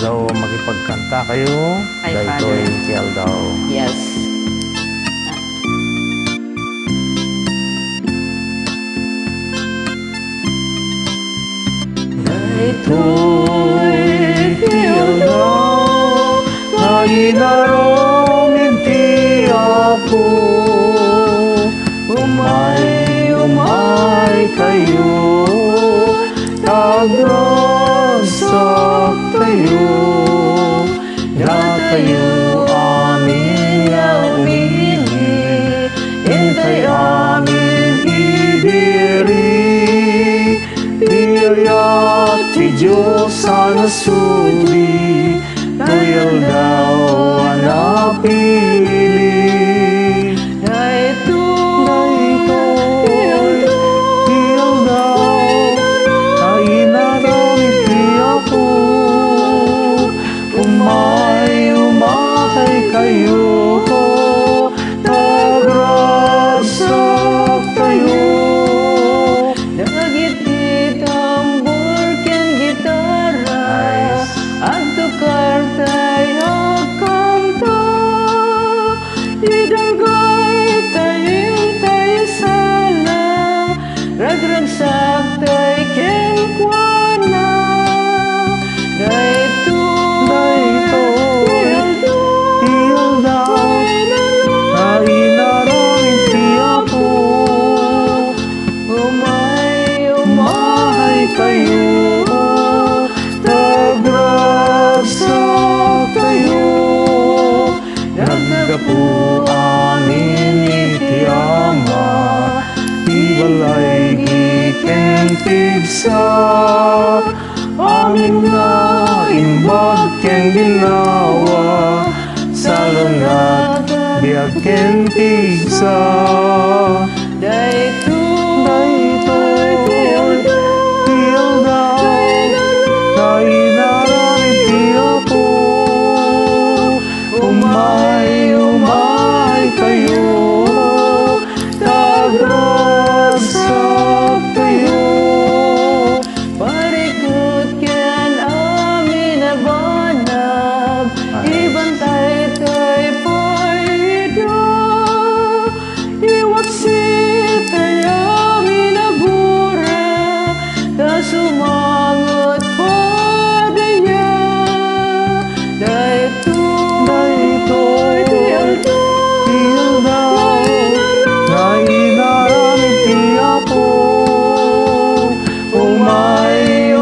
ALDAW makipagkanta kayo. Daytoy kay ALDAW. Yes. Daytoy kay ALDAW, naginarong hindi ako. Umay kayo, tagragsak tayo, datayo amin nga umili, intay amin ibiri, biyayat ti Diyos sa nasudi, toy ALDAW anapili. Kayo, tagragsak tayo, dagit tambor ken gitara, at tukar tayo kanta, idagay tayo salang, ragragsak tayo ken kuana, kayo, tagragsak tayo, naggapu amin iti Ama, ibalay giken pigsa, amin nga imbag ken ginawa, salungat biag ken pigsa. Umay kayo, tagragsak tayo, parikot ken amin abanab, ibantay tay paida, iwaksit tay amin abura, ta sumangot padaya, daytoy nainarami ti Apo. Umay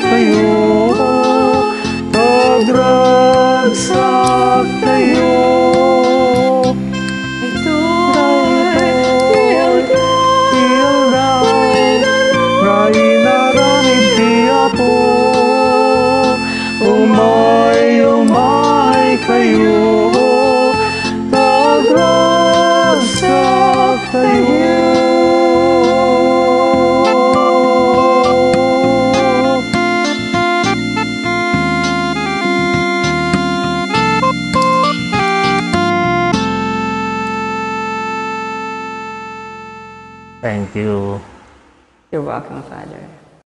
kayo, tagragsak tayo, nainarami ti Apo. Umay kayo, tagragsak tayo. Thank you. You're welcome, Father.